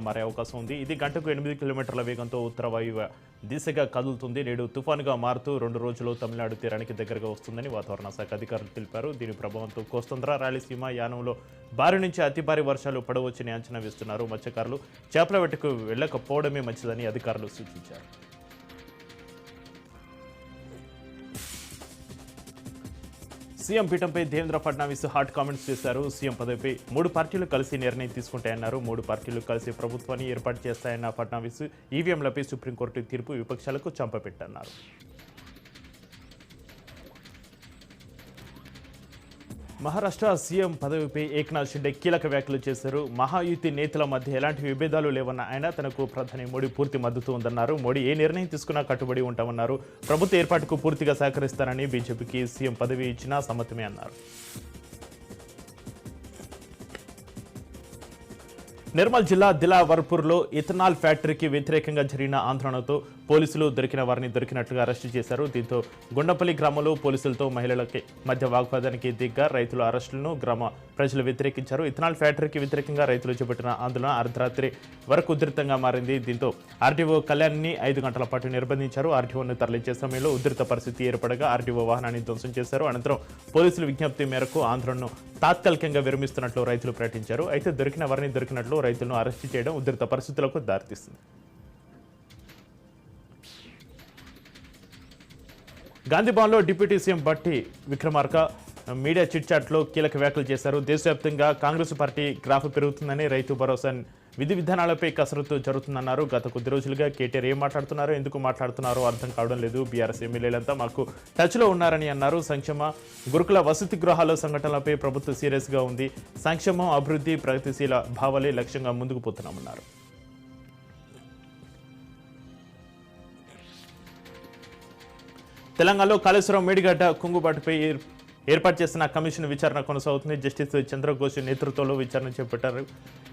మారే అవకాశం ఉంది. ఇది గంటకు 8 కిలోమీటర్ల వేగంతో ఉత్తర వాయువ్య దిశగా కదులుతుంది. నేడు తుఫానుగా మారుతూ 2 రోజుల్లో తమిళనాడు తీరానికి దగ్గరగా వస్తుందని వాతావరణ శాఖ అధికారులు తెలిపారు. దీని ప్రభావంతో కోస్తాంధ్ర, రాయలసీమ, యానంలో భారీ నుంచి అతి భారీ వర్షాలు పడవచ్చని అంచనా వేస్తున్నారు. మత్స్యకారులు చేపల వేటకు వెళ్లకపోవడమే మంచిదని అధికారులు సూచించారు. సీఎం పీఠంపై దేవేంద్ర ఫడ్నవీస్ హాట్ కామెంట్స్ చేశారు. సీఎం పదవిపై 3 పార్టీలు కలిసి నిర్ణయం తీసుకుంటాయన్నారు. 3 పార్టీలు కలిసి ప్రభుత్వాన్ని ఏర్పాటు చేస్తాయన్న ఫడ్నవీస్ ఈవీఎంలపై సుప్రీంకోర్టు తీర్పు విపక్షాలకు చంపపెట్టన్నారు. మహారాష్ట్ర సీఎం పదవిపై ఏక్నాథ్ షిండే కీలక వ్యాఖ్యలు చేశారు. మహాయుతి నేతల మధ్య ఎలాంటి విభేదాలు లేవన్న ఆయన తనకు ప్రధాని మోడీ పూర్తి మద్దతు ఉందన్నారు. మోడీ ఏ నిర్ణయం తీసుకున్నా కట్టుబడి ఉంటామన్నారు. ప్రభుత్వ ఏర్పాటుకు పూర్తిగా సహకరిస్తానని బీజేపీకి సీఎం పదవి ఇచ్చినా సమ్మతమే అన్నారు. నిర్మల్ జిల్లా దిలావర్పూర్లో ఇథనాల్ ఫ్యాక్టరీకి వ్యతిరేకంగా జరిగిన ఆందోళనతో పోలీసులు దొరికిన వారిని దొరికినట్లుగా అరెస్టు చేశారు. దీంతో గుండపల్లి గ్రామంలో పోలీసులతో మహిళలకి మధ్య వాగ్వాదానికి దిగ్గా రైతుల అరెస్టులను గ్రామ ప్రజలు వ్యతిరేకించారు. ఇథనాల్ ఫ్యాక్టరీకి వ్యతిరేకంగా రైతులు చేపట్టిన ఆందోళన అర్ధరాత్రి వరకు ఉధృతంగా మారింది. దీంతో ఆర్టీఓ కళ్యాణ్ని 5 గంటల పాటు నిర్బంధించారు. ఆర్టీఓను తరలించే సమయంలో ఉధృత పరిస్థితి ఏర్పడగా ఆర్టీఓ వాహనాన్ని ధ్వంసం చేశారు. అనంతరం పోలీసుల విజ్ఞప్తి మేరకు ఆందోళనను తాత్కాలికంగా విరమిస్తున్నట్లు రైతులు ప్రకటించారు. అయితే దొరికిన వారిని దొరికినట్లు రైతులను అరెస్టు చేయడం ఉధృత పరిస్థితులకు దారితీస్తుంది. గాంధీభవన్లో డిప్యూటీ సీఎం బట్టి విక్రమార్క మీడియా చిట్చాట్లో కీలక వ్యాఖ్యలు చేశారు. దేశవ్యాప్తంగా కాంగ్రెస్ పార్టీ గ్రాఫ్ పెరుగుతుందని, రైతు భరోసా విధి విధానాలపై కసరత్తు జరుగుతుందన్నారు. గత కొద్ది రోజులుగా కేటీఆర్ ఏం మాట్లాడుతున్నారో, ఎందుకు మాట్లాడుతున్నారో అర్థం కావడం లేదు. బీఆర్ఎస్ ఎమ్మెల్యేలంతా మాకు టచ్లో ఉన్నారని అన్నారు. సంక్షేమ గురుకుల వసతి గృహాల సంఘటనలపై ప్రభుత్వం సీరియస్గా ఉంది. సంక్షేమం, అభివృద్ధి, ప్రగతిశీల భావాలే లక్ష్యంగా ముందుకు పోతున్నామన్నారు. తెలంగాణలో కాళేశ్వరం మేడిగడ్డ కుంగుబాటుపై ఏర్పాటు చేసిన కమిషన్ విచారణ కొనసాగుతుంది. జస్టిస్ చంద్రఘోష్ నేతృత్వంలో విచారణ చేపట్టారు.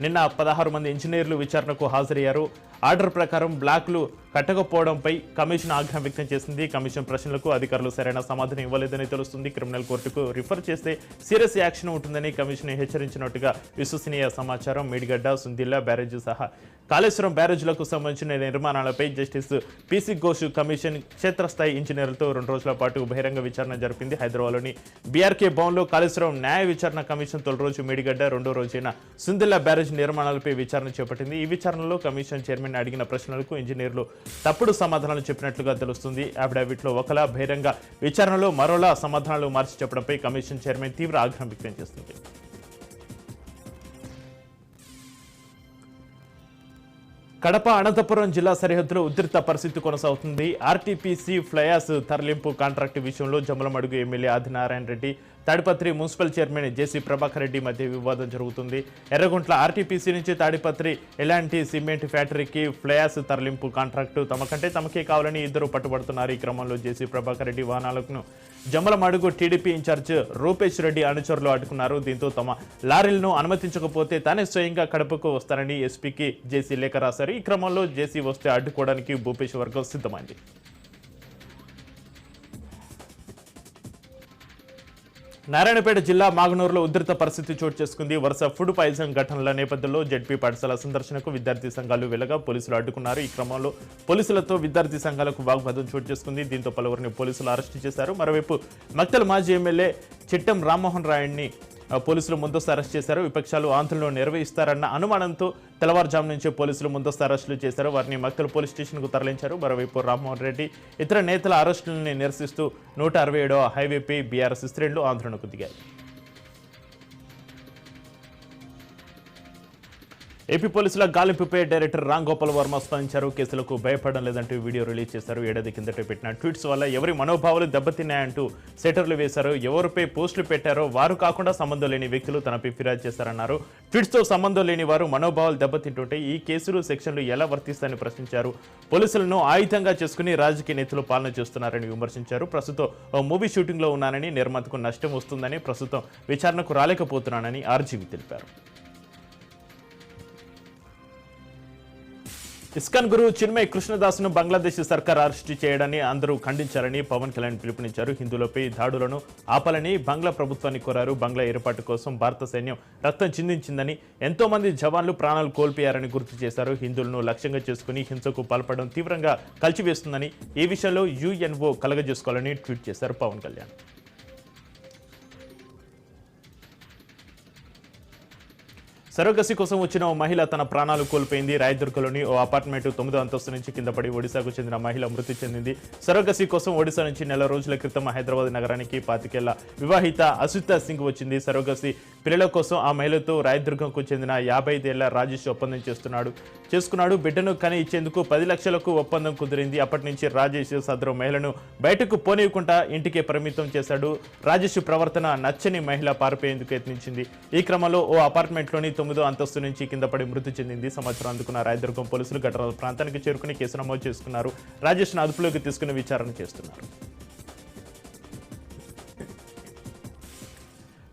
నిన్న 16 మంది ఇంజనీర్లు విచారణకు హాజరయ్యారు. ఆర్డర్ ప్రకారం బ్లాక్లు కట్టకపోవడంపై కమిషన్ ఆగ్రహం వ్యక్తం చేసింది. కమిషన్ ప్రశ్నలకు అధికారులు సరైన సమాధానం ఇవ్వలేదని తెలుస్తుంది. క్రిమినల్ కోర్టుకు రిఫర్ చేస్తే సీరియస్ యాక్షన్ ఉంటుందని కమిషన్ హెచ్చరించినట్టుగా విశ్వసనీయ సమాచారం. మేడిగడ్డ, సుందిల్లా బ్యారేజ్ సహా కాళేశ్వరం బ్యారేజ్లకు సంబంధించిన నిర్మాణాలపై జస్టిస్ పీసీ ఘోష్ కమిషన్ క్షేత్రస్థాయి ఇంజనీర్లతో 2 రోజుల పాటు బహిరంగ విచారణ జరిపింది. హైదరాబాద్లోని బీఆర్కే భవన్లో కాళేశ్వరం న్యాయ విచారణ కమిషన్ తొలి రోజు మేడిగడ్డ, 2వ రోజైన సుందిల్లా బ్యారేజ్ నిర్మాణాలపై విచారణ చేపట్టింది. ఈ విచారణలో కమిషన్ చైర్మన్ అడిగిన ప్రశ్నలకు ఇంజనీర్లు తప్పుడు సమాధానాలు చెప్పినట్లుగా తెలుస్తుంది. అఫిడవిట్లో ఒకలా, బహిరంగ విచారణలో మరోలా సమాధానాలు మార్చి చెప్పడంపై కమిషన్ చైర్మన్ తీవ్ర ఆగ్రహం వ్యక్తం చేస్తుంది. కడప అనంతపురం జిల్లా సరిహద్దులో ఉధృత పరిస్థితి కొనసాగుతుంది. ఆర్టీపీసీ ఫ్లయాస్ తరలింపు కాంట్రాక్టు విషయంలో Jammalamadugu MLA Adinarayana Reddy, Tadipatri municipal chairman JC Prabhakar Reddy మధ్య వివాదం జరుగుతుంది. ఎర్రగుంట్ల ఆర్టీపీసీ నుంచి తాడిపత్రి ఎలాంటి సిమెంట్ ఫ్యాక్టరీకి ఫ్లయాస్ తరలింపు కాంట్రాక్టు తమకే కావాలని ఇద్దరు పట్టుబడుతున్నారు. ఈ క్రమంలో జేసీ ప్రభాకర్ రెడ్డి వాహనాలను జమ్మలమడుగు టీడీపీ ఇన్ఛార్జ్ రూపేష్ రెడ్డి అనుచరులు అడ్డుకున్నారు. దీంతో తమ లారీలను అనుమతించకపోతే తానే స్వయంగా కడపకు వస్తానని ఎస్పీకి జేసీ లేఖ రాశారు. ఈ క్రమంలో జేసీ వస్తే అడ్డుకోవడానికి భూపేష్ వర్గం సిద్ధమైంది. నారాయణపేట జిల్లా మాగనూరులో ఉధృత పరిస్థితి చోటు చేసుకుంది. వరుస ఫుడ్ పాయిజన్ ఘటనల నేపథ్యంలో జెడ్పీ పాఠశాల సందర్శనకు విద్యార్థి సంఘాలు వెళ్లగా పోలీసులు అడ్డుకున్నారు. ఈ క్రమంలో పోలీసులతో విద్యార్థి సంఘాలకు వాగ్వాదం చోటు చేసుకుంది. దీంతో పలువురిని పోలీసులు అరెస్టు చేశారు. మరోవైపు మక్తల్ మాజీ ఎమ్మెల్యే చిట్టం రామ్మోహన్ రాయుడిని పోలీసులు ముందస్తు అరెస్ట్ చేశారు. విపక్షాలు ఆందోళన నిర్వహిస్తారన్న అనుమానంతో తెల్లవారుజాము నుంచే పోలీసులు ముందస్తు అరెస్టులు చేశారు. వారిని మక్తల్ పోలీస్ స్టేషన్కు తరలించారు. మరోవైపు రామ్మోహన్ రెడ్డి ఇతర నేతల అరెస్టులను నిరసిస్తూ 167వ హైవేపై బీఆర్ఎస్ శ్రేణులు ఆందోళనకు దిగారు. ఏపీ పోలీసుల గాలింపుపై డైరెక్టర్ రామ్ గోపాల్ వర్మ స్పందించారు. కేసులకు భయపడడం లేదంటూ వీడియో రిలీజ్ చేశారు. ఏడాది కిందట పెట్టిన ట్వీట్స్ వల్ల ఎవరి మనోభావాలు దెబ్బతిన్నాయంటూ సెటర్లు వేశారు. ఎవరిపై పోస్టులు పెట్టారో వారు కాకుండా సంబంధం లేని వ్యక్తులు తనపై ఫిర్యాదు చేశారన్నారు. ట్వీట్స్తో సంబంధం లేని వారు మనోభావాలు దెబ్బతింటుంటే ఈ కేసులు, సెక్షన్లు ఎలా వర్తిస్తాయని ప్రశ్నించారు. పోలీసులను ఆయుధంగా చేసుకుని రాజకీయ నేతలు పాలన చేస్తున్నారని విమర్శించారు. ప్రస్తుతం మూవీ షూటింగ్లో ఉన్నానని, నిర్మాతకు నష్టం వస్తుందని, ప్రస్తుతం విచారణకు రాలేకపోతున్నానని ఆర్జీవి తెలిపారు. ఇస్కాన్ గురు చిన్మయ్ కృష్ణదాస్ను బంగ్లాదేశ్ సర్కార్ అరెస్టు చేయడాన్ని అందరూ ఖండించాలని పవన్ కళ్యాణ్ పిలుపునిచ్చారు. హిందువులపై దాడులను ఆపాలని బంగ్లా ప్రభుత్వాన్ని కోరారు. బంగ్లా ఏర్పాటు కోసం భారత సైన్యం రక్తం చిందించిందని, ఎంతో మంది జవాన్లు ప్రాణాలు కోల్పోయారని గుర్తు చేశారు. హిందువులను లక్ష్యంగా చేసుకుని హింసకు పాల్పడడం తీవ్రంగా కలిచివేస్తుందని, ఈ విషయంలో యుఎన్ఓ కలగజేసుకోవాలని ట్వీట్ చేశారు పవన్ కళ్యాణ్. సరోగసి కోసం వచ్చిన ఓ మహిళ తన ప్రాణాలు కోల్పోయింది. రాయదుర్గలోని ఓ అపార్ట్మెంట్ 9వ అంతస్తు నుంచి కింద పడి ఒడిశాకు చెందిన మహిళ మృతి చెందింది. సరోగసి కోసం ఒడిశా నుంచి నెల రోజుల క్రితం హైదరాబాద్ నగరానికి 25 ఏళ్ల వివాహిత అసుతా సింగ్ వచ్చింది. సరోగసి పిల్లల కోసం ఆ మహిళతో రాయదుర్గంకు చెందిన 55 ఏళ్ల రాజేష్ ఒప్పందం చేసుకున్నాడు. బిడ్డను కని ఇచ్చేందుకు 10 లక్షలకు ఒప్పందం కుదిరింది. అప్పటి నుంచి రాజేష్ సదరు మహిళను బయటకు పోనీయకుండా ఇంటికే పరిమితం చేశాడు. రాజేష్ ప్రవర్తన నచ్చని మహిళ పారిపోయేందుకు యత్నించింది. ఈ క్రమంలో ఓ అపార్ట్మెంట్లోని 9వ అంతస్తు నుంచి కింద పడి మృతి చెందింది. సమాచారం అందుకున్న రాయదుర్గం పోలీసులు ఘటన ప్రాంతానికి చేరుకుని కేసు నమోదు చేసుకున్నారు. రాజేష్ను అదుపులోకి తీసుకుని విచారణ చేస్తున్నారు.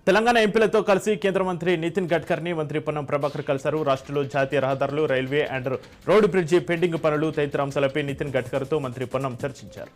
తెలంగాణ ఎంపీలతో కలిసి కేంద్ర మంత్రి నితిన్ గడ్కర్ని మంత్రి పొన్నం ప్రభాకర్ కలిశారు. రాష్ట్రంలో జాతీయ రహదారులు, railway and road bridge pending పనులు తదితర అంశాలపై నితిన్ గడ్కర్తో మంత్రి పొన్నం చర్చించారు.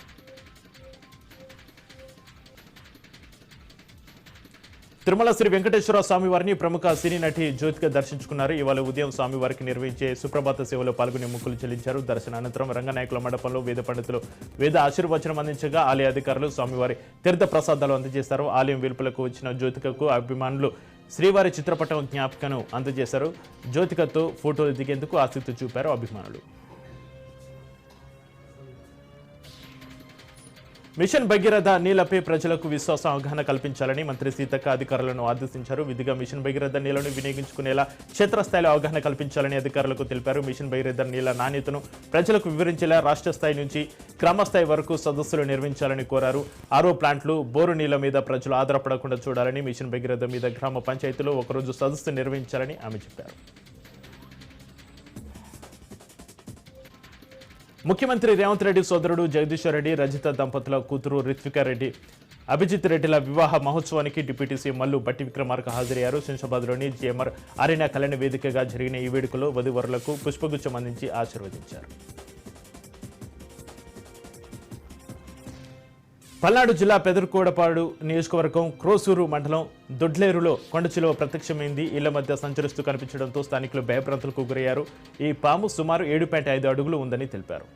తిరుమల శ్రీ వెంకటేశ్వర స్వామి వారిని ప్రముఖ సినీ నటి జ్యోతిక దర్శించుకున్నారు. ఇవాళ ఉదయం స్వామివారికి నిర్వహించే సుప్రభాత సేవలో పాల్గొని మొక్కులు చెల్లించారు. దర్శన అనంతరం రంగనాయకుల మండపంలో వేద పండితులు వేద ఆశీర్వచనం అందించగా ఆలయ అధికారులు స్వామివారి తీర్థ ప్రసాదాలు అందజేశారు. ఆలయం వెలుపలకు వచ్చిన జ్యోతికకు అభిమానులు శ్రీవారి చిత్రపటం జ్ఞాపికను అందజేశారు. జ్యోతికతో ఫోటోలు దిగేందుకు ఆసక్తి చూపారు అభిమానులు. మిషన్ భగీరథ నీళ్లపై ప్రజలకు విశ్వాసం అవగాహన కల్పించాలని మంత్రి సీతక్క అధికారులను ఆదేశించారు. విధిగా మిషన్ భగీరథ నీళ్లను వినియోగించుకునేలా క్షేత్రస్థాయిలో అవగాహన కల్పించాలని అధికారులకు తెలిపారు. మిషన్ భగీరథ నీళ్ల నాణ్యతను ప్రజలకు వివరించేలా రాష్ట్ర స్థాయి నుంచి గ్రామస్థాయి వరకు సదస్సులు నిర్వహించాలని కోరారు. ఆరో ప్లాంట్లు, బోరు నీళ్ల మీద ప్రజలు ఆధారపడకుండా చూడాలని, మిషన్ భగీరథ మీద గ్రామ పంచాయతీలో ఒకరోజు సదస్సు నిర్వహించాలని ఆమె చెప్పారు. ముఖ్యమంత్రి రేవంత్ రెడ్డి సోదరుడు జగదీశ్వర్ రెడ్డి, రజిత దంపతుల కూతురు రిత్వికా రెడ్డి, అభిజిత్ రెడ్డిల వివాహ మహోత్సవానికి డిప్యూటీ సీఎం మల్లు బట్టి విక్రమార్క హాజరయ్యారు. శంషాబాద్లోని జేఎంఆర్ అరేనా కళ్యాణ వేదికగా జరిగిన ఈ వేడుకలో వధువరులకు పుష్పగుచ్చం అందించి ఆశీర్వదించారు. పల్నాడు జిల్లా పెదర్కోడపాడు నియోజకవర్గం క్రోసూరు మండలం దొడ్లేరులో కొండచిలువ ప్రత్యక్షమైంది. ఇళ్ల మధ్య సంచరిస్తూ కనిపించడంతో స్థానికులు భయభ్రాంతులకు గురయ్యారు. ఈ పాము సుమారు 7.5 అడుగులు ఉందని తెలిపారు.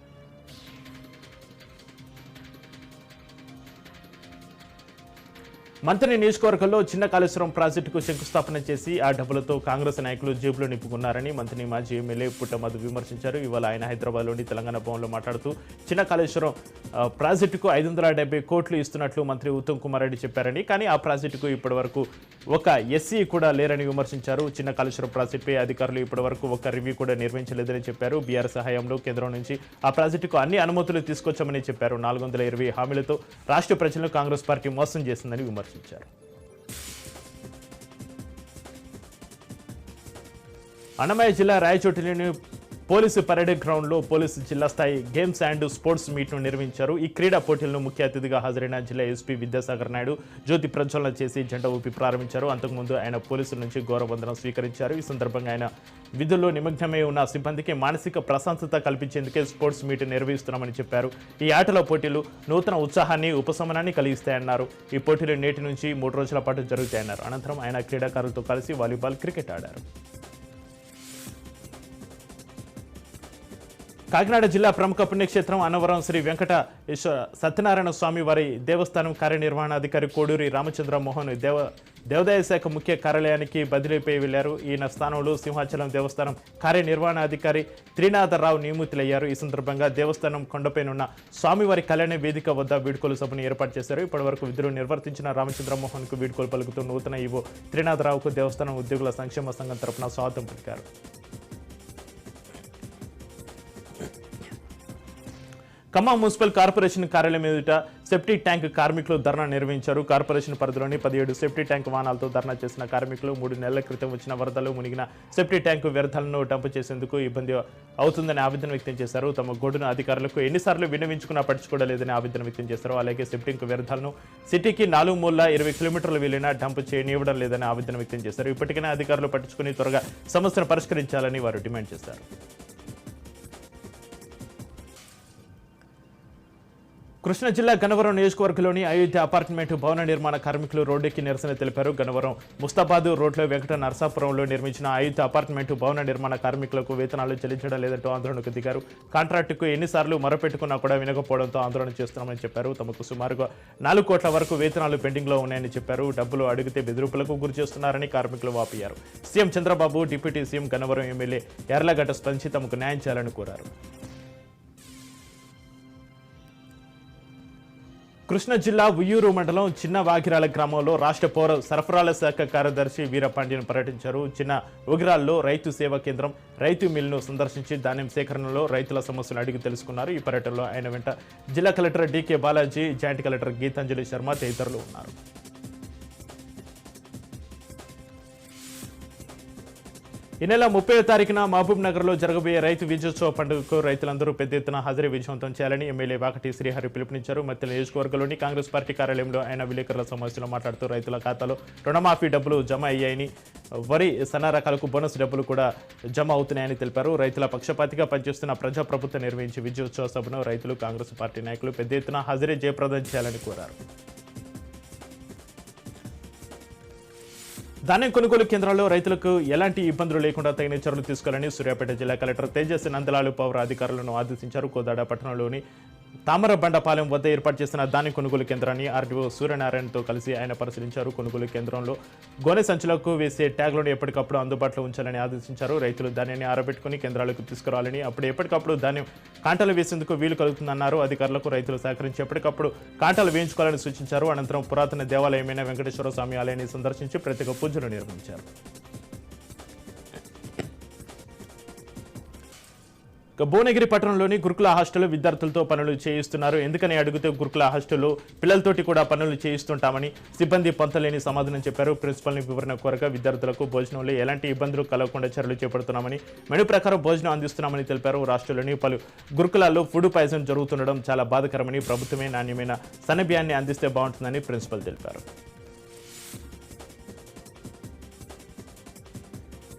మంత్రి నియోజకవర్గంలో చిన్న కాళేశ్వరం ప్రాజెక్టుకు శంకుస్థాపన చేసి ఆ డబ్బులతో కాంగ్రెస్ నాయకులు జేబులో నింపుకున్నారని మంత్రిని మాజీ ఎమ్మెల్యే పుట్టమధు విమర్శించారు. ఇవాళ ఆయన హైదరాబాద్లోని తెలంగాణ భవన్లో మాట్లాడుతూ చిన్న కాళేశ్వరం ప్రాజెక్టుకు 570 కోట్లు ఇస్తున్నట్లు మంత్రి ఉత్తమ్ కుమార్ రెడ్డి చెప్పారని, కానీ ఆ ప్రాజెక్టుకు ఇప్పటి వరకు ఒక ఎస్సీ కూడా లేరని విమర్శించారు. చిన్న కాళేశ్వరం ప్రాజెక్టుపై అధికారులు ఇప్పటి వరకు ఒక రివ్యూ కూడా నిర్వహించలేదని చెప్పారు. బీఆర్ఎస్ సహాయంలో కేంద్రం నుంచి ఆ ప్రాజెక్టుకు అన్ని అనుమతులు తీసుకొచ్చామని చెప్పారు. 420 హామీలతో రాష్ట్ర ప్రజలను కాంగ్రెస్ పార్టీ మోసం చేసిందని విమర్శించారు. అన్నమయ్య జిల్లా రాయచోటిలోని పోలీసు పరేడ్ గ్రౌండ్లో పోలీసు జిల్లా స్థాయి గేమ్స్ అండ్ స్పోర్ట్స్ మీట్ను నిర్వహించారు. ఈ క్రీడా పోటీలను ముఖ్య అతిథిగా హాజరైన జిల్లా ఎస్పీ విద్యాసాగర్ నాయుడు జ్యోతి ప్రజ్వలన చేసి జెండా ఊపి ప్రారంభించారు. అంతకుముందు ఆయన పోలీసుల నుంచి గౌరవవందనం స్వీకరించారు. ఈ సందర్భంగా ఆయన విధుల్లో నిమగ్నమై ఉన్న సిబ్బందికి మానసిక ప్రశాంతత కల్పించేందుకే స్పోర్ట్స్ మీట్ నిర్వహిస్తున్నామని చెప్పారు. ఈ ఆటల పోటీలు నూతన ఉత్సాహాన్ని, ఉపశమనాన్ని కలిగిస్తాయన్నారు. ఈ పోటీలు నేటి నుంచి 3 రోజుల పాటు జరుగుతాయన్నారు. అనంతరం ఆయన క్రీడాకారులతో కలిసి వాలీబాల్, క్రికెట్ ఆడారు. కాకినాడ జిల్లా ప్రముఖ పుణ్యక్షేత్రం అన్నవరం శ్రీ వెంకట సత్యనారాయణ స్వామి వారి దేవస్థానం కార్యనిర్వహణాధికారి కోడూరి రామచంద్ర మోహన్ దేవాదాయ శాఖ ముఖ్య కార్యాలయానికి బదిలీపై వెళ్లారు. ఈయన స్థానంలో సింహాచలం దేవస్థానం కార్యనిర్వహణాధికారి త్రినాథరావు నియమితులయ్యారు. ఈ సందర్భంగా దేవస్థానం కొండపైనున్న స్వామివారి కళ్యాణ వేదిక వద్ద వీడ్కోలు సభను ఏర్పాటు చేశారు. ఇప్పటివరకు విధులు నిర్వర్తించిన రామచంద్ర మోహన్ కు వీడ్కోలు పలుకుతూ నూతన ఈవో త్రినాథరావుకు దేవస్థానం ఉద్యోగుల సంక్షేమ సంఘం తరఫున స్వాగతం పలికారు. ఖమ్మం మున్సిపల్ కార్పొరేషన్ కార్యాలయం ఎదుట సెప్టిక్ ట్యాంక్ కార్మికులు ధర్నా నిర్వహించారు. కార్పొరేషన్ పరిధిలోని 17 సెప్టిక్ ట్యాంక్ వాహనాలతో ధర్నా చేసిన కార్మికులు 3 నెలల క్రితం వచ్చిన వరదలో మునిగిన సెప్టిక్ ట్యాంక్ వ్యర్థాలను డంప్ చేసేందుకు ఇబ్బంది అవుతుందని ఆవేదన వ్యక్తం చేశారు. తమ గోడును అధికారులకు ఎన్నిసార్లు విన్నవించుకున్నా పట్టించుకోవలేదని ఆవేదన వ్యక్తం చేశారు. అలాగే సెప్టిక్ వ్యర్థాలను సిటీకి 4 మూల 20 కిలోమీటర్లు వెళ్లినా డంప్ చేయనివ్వడం లేదని ఆవేదన వ్యక్తం చేశారు. ఇప్పటికైనా అధికారులు పట్టించుకుని త్వరగా సమస్యను పరిష్కరించాలని వారు డిమాండ్ చేశారు. కృష్ణా జిల్లా గన్నవరం నియోజకవర్గంలోని అయోధ్య అపార్ట్మెంట్ భవన నిర్మాణ కార్మికులు రోడ్డెక్కి నిరసన తెలిపారు. గన్నవరం ముస్తాబాద్ రోడ్లో వెంకట నరసాపురంలో నిర్మించిన అయోధ్య అపార్ట్మెంట్ భవన నిర్మాణ కార్మికులకు వేతనాలు చెల్లించడం లేదంటూ ఆందోళనకు దిగారు. కాంట్రాక్టుకు ఎన్నిసార్లు మొరపెట్టుకున్నా కూడా వినకపోవడంతో ఆందోళన చేస్తున్నామని చెప్పారు. తమకు సుమారుగా 4 కోట్ల వరకు వేతనాలు పెండింగ్లో ఉన్నాయని చెప్పారు. డబ్బులు అడిగితే బెదిరింపులకు గురి చేస్తున్నారని కార్మికులు వాపోయారు. CM Chandrababu, deputy CM, Gannavaram MLA Yarlagadda స్పందించి తమకు న్యాయం చేయాలని కోరారు. కృష్ణా జిల్లా ఉయ్యూరు మండలం చిన్న వాగిరాల గ్రామంలో రాష్ట్ర పౌర సరఫరాల శాఖ కార్యదర్శి వీరపాండ్యన్ పర్యటించారు. చిన్న వాగిరాల్లో రైతు సేవా కేంద్రం, రైతు మిల్లును సందర్శించి ధాన్యం సేకరణలో రైతుల సమస్యలు అడిగి తెలుసుకున్నారు. ఈ పర్యటనలో ఆయన వెంట జిల్లా collector D K Balaji, joint collector Geetanjali Sharma తదితరులు ఉన్నారు. ఈ నెల 30వ తారీఖున మహబూబ్ నగర్లో జరగబోయే రైతు విజయోత్సవ పండుగకు రైతులందరూ పెద్ద ఎత్తున హాజరై విజయవంతం చేయాలని ఎమ్మెల్యే వాకటి శ్రీహరి పిలుపునిచ్చారు. మత్తెల నియోజకవర్గంలోని కాంగ్రెస్ పార్టీ కార్యాలయంలో ఆయన విలేకరుల సమావేశంలో మాట్లాడుతూ రైతుల ఖాతాలో రుణమాఫీ డబ్బులు జమ అయ్యాయని, వరి సన్న రకాలకు బోనస్ డబ్బులు కూడా జమ అవుతున్నాయని తెలిపారు. రైతుల పక్షపాతిగా పనిచేస్తున్న ప్రజాప్రభుత్వం నిర్వహించి విజయోత్సవ సభను రైతులు, కాంగ్రెస్ పార్టీ నాయకులు పెద్ద ఎత్తున హాజరై జయప్రదం చేయాలని కోరారు. ధాన్యం కొనుగోలు కేంద్రాల్లో రైతులకు ఎలాంటి ఇబ్బందులు లేకుండా తగిన చర్యలు తీసుకోవాలని సూర్యాపేట జిల్లా కలెక్టర్ తేజస్ నందలాలు పౌర అధికారులను ఆదేశించారు. కోదాడ పట్టణంలోని తామరబండపాలెం వద్ద ఏర్పాటు చేసిన ధాన్యం కొనుగోలు కేంద్రాన్ని ఆర్డీఓ సూర్యనారాయణతో కలిసి ఆయన పరిశీలించారు. కొనుగోలు కేంద్రంలో గోనె సంచులకు వేసే ట్యాగ్లను ఎప్పటికప్పుడు అందుబాటులో ఉంచాలని ఆదేశించారు. రైతులు ధాన్యాన్ని ఆరబెట్టుకుని కేంద్రాలకు తీసుకురావాలని, అప్పుడు ఎప్పటికప్పుడు ధాన్యం కాంటలు వేసేందుకు వీలు కలుగుతుందన్నారు. అధికారులకు రైతులు సహకరించి ఎప్పటికప్పుడు కాంటలు వేయించుకోవాలని సూచించారు. అనంతరం పురాతన దేవాలయమైన వెంకటేశ్వర స్వామి ఆలయాన్ని సందర్శించి ప్రత్యేక పూజలు నిర్వహించారు. భువనగిరి పట్టణంలోని గురుకుల హాస్టల్లో విద్యార్థులతో పనులు చేయిస్తున్నారు. ఎందుకని అడిగితే గురుకుల హాస్టల్లో పిల్లలతోటి కూడా పనులు చేయిస్తుంటామని సిబ్బంది పొంతలేని సమాధానం చెప్పారు. ప్రిన్సిపల్ని వివరణ కోరగా విద్యార్థులకు భోజనంలో ఎలాంటి ఇబ్బందులు కలగకుండా చర్యలు చేపడుతున్నామని, మెను ప్రకారం భోజనం అందిస్తున్నామని తెలిపారు. రాష్ట్రంలోని పలు గురుకులాల్లో ఫుడ్ పాయిజన్ జరుగుతుండడం చాలా బాధాకరమని, ప్రభుత్వమే నాణ్యమైన సన్నబియ్యాన్ని అందిస్తే బాగుంటుందని ప్రిన్సిపల్ తెలిపారు.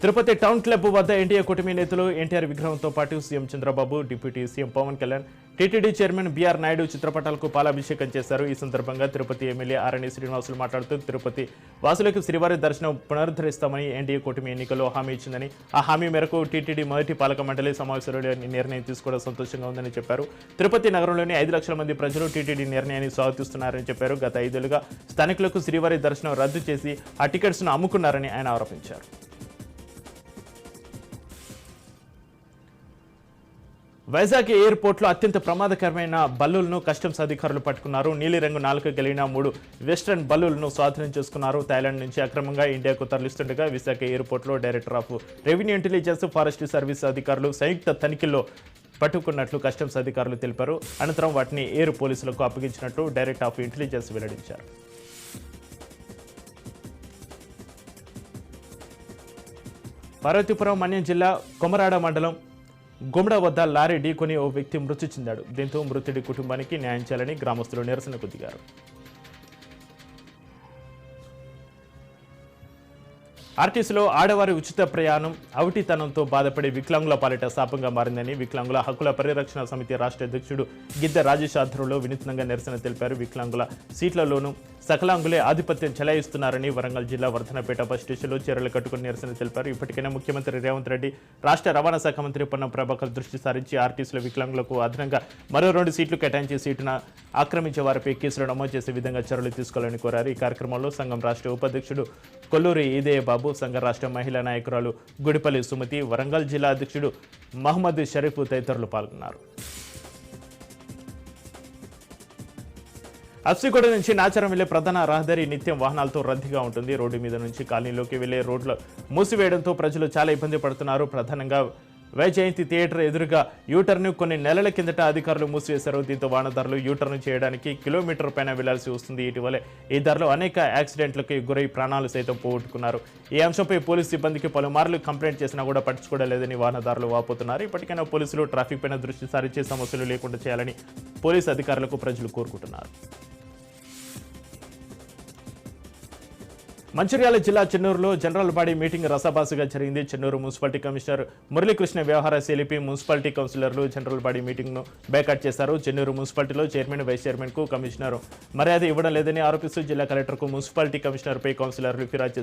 తిరుపతి టౌన్ క్లబ్ వద్ద ఎన్డీఏ కూటమి నేతలు ఎన్టీఆర్ విగ్రహంతో పాటు CM Chandrababu, deputy CM Pawan Kalyan, TTD chairman B R Naidu చిత్రపటాలకు పాలాభిషేకం చేశారు. ఈ సందర్భంగా తిరుపతి ఎమ్మెల్యే ఆరణి శ్రీనివాసులు మాట్లాడుతూ తిరుపతి వాసులకు శ్రీవారి దర్శనం పునరుద్ధరిస్తామని ఎన్డీఏ కూటమి ఎన్నికల్లో హామీ ఇచ్చిందని, ఆ హామీ మేరకు టీటీడీ మొదటి పాలక మండలి సమావేశంలో నిర్ణయం తీసుకోవడం సంతోషంగా ఉందని చెప్పారు. తిరుపతి నగరంలోని 5 లక్షల మంది ప్రజలు టీటీడీ నిర్ణయాన్ని స్వాగతిస్తున్నారని చెప్పారు. గత 5 ఏళ్లుగా స్థానికులకు శ్రీవారి దర్శనం రద్దు చేసి ఆ టికెట్స్ను అమ్ముకున్నారని ఆయన ఆరోపించారు. వైజాగ్ ఎయిర్పోర్ట్లో అత్యంత ప్రమాదకరమైన బల్లులను కస్టమ్స్ అధికారులు పట్టుకున్నారు. నీలిరంగు నాలుక కలిగిన 3 వెస్టర్న్ బల్లులను స్వాధీనం చేసుకున్నారు. థాయిలాండ్ నుంచి అక్రమంగా ఇండియాకు తరలిస్తుండగా విశాఖ ఎయిర్పోర్ట్లో director of revenue intelligence, forest service అధికారులు సంయుక్త తనిఖీల్లో పట్టుకున్నట్లు కస్టమ్స్ అధికారులు తెలిపారు. అనంతరం వాటిని ఎయిర్ పోలీసులకు అప్పగించినట్లు డైరెక్టర్ ఆఫ్ ఇంటెలిజెన్స్ వెల్లడించారు. పార్వతీపురం మన్యం జిల్లా కొమరాడ మండలం గుమ్డ వద్ద లారీ ఢీకొని ఓ వ్యక్తి మృతి చెందాడు. దీంతో మృతుడి కుటుంబానికి న్యాయం చేయాలని గ్రామస్తులు నిరసనకు దిగారు. ఆర్టీసీలో ఆడవారి ఉచిత ప్రయాణం అవిటితనంతో బాధపడే వికలాంగుల పాలిట శాపంగా మారిందని వికలాంగుల హక్కుల పరిరక్షణ సమితి రాష్ట్ర అధ్యక్షుడు గిద్దె రాజేష్ ఆధ్వర్యంలో వినూత్నంగా నిరసన తెలిపారు. వికలాంగుల సీట్లలోనూ సకలాంగులే ఆధిపత్యం చెలాయిస్తున్నారని వరంగల్ జిల్లా వర్ధనపేట బస్ స్టేషన్లో చీరలు కట్టుకుని నిరసన తెలిపారు. ఇప్పటికైనా ముఖ్యమంత్రి రేవంత్ రెడ్డి, రాష్ట్ర రవాణా శాఖ మంత్రి పొన్నం ప్రభాకర్ దృష్టి సారించి ఆర్టీసీలో వికలాంగులకు అదనంగా మరో 2 సీట్లు కేటాయించి సీటును ఆక్రమించే వారిపై కేసులు నమోదు చేసే విధంగా చర్యలు తీసుకోవాలని కోరారు. ఈ కార్యక్రమంలో సంఘం రాష్ట్ర ఉపాధ్యక్షుడు కొల్లూరి ఈదయ్య బాబు, సంఘ రాష్ట్ర మహిళా నాయకురాలు గుడిపల్లి సుమతి, వరంగల్ జిల్లా అధ్యక్షుడు మహమ్మద్ షరీఫ్ తదితరులు పాల్గొన్నారు. అస్సిగూడ నుంచి నాచారం వెళ్లే ప్రధాన రహదారి నిత్యం వాహనాలతో రద్దీగా ఉంటుంది. రోడ్డు మీద నుంచి కాలనీలోకి వెళ్లే రోడ్లు మూసివేయడంతో ప్రజలు చాలా ఇబ్బంది పడుతున్నారు. ప్రధానంగా వైజయంతి థియేటర్ ఎదురుగా యూటర్ను కొన్ని నెలల కిందట అధికారులు మూసివేశారు. దీంతో వాహనదారులు యూటర్ను చేయడానికి కిలోమీటర్ పైన వెళ్లాల్సి వస్తుంది. ఇటీవలే ఈ దారిలో అనేక యాక్సిడెంట్లకు గురై ప్రాణాలు సైతం పోగొట్టుకున్నారు. ఈ అంశంపై పోలీసు సిబ్బందికి పలుమార్లు కంప్లైంట్ చేసినా కూడా పట్టించుకోవలేదని వాహనదారులు వాపోతున్నారు. ఇప్పటికైనా పోలీసులు ట్రాఫిక్ పైన దృష్టి సారించే సమస్యలు లేకుండా చేయాలని పోలీసు అధికారులకు ప్రజలు కోరుకుంటున్నారు. మంచిర్యాల జిల్లా చెన్నూరులో జనరల్ బాడీ మీటింగ్ రసాబాసుగా జరిగింది. చెన్నూరు మున్సిపాలిటీ కమిషనర్ మురళీకృష్ణ వ్యవహార శైలిపి మున్సిపాలిటీ కౌన్సిలర్లు జనరల్ బాడీ మీటింగ్ను బైకాట్ చేశారు. చెన్నూరు మున్సిపాలిటీలో చైర్మన్, వైస్ చైర్మన్ కు కమిషనర్ మర్యాద ఇవ్వడం లేదని ఆరోపిస్తూ జిల్లా కలెక్టర్కు మున్సిపాలిటీ కమిషనర్పై కౌన్సిలర్లు ఫిర్యాదు చేశారు.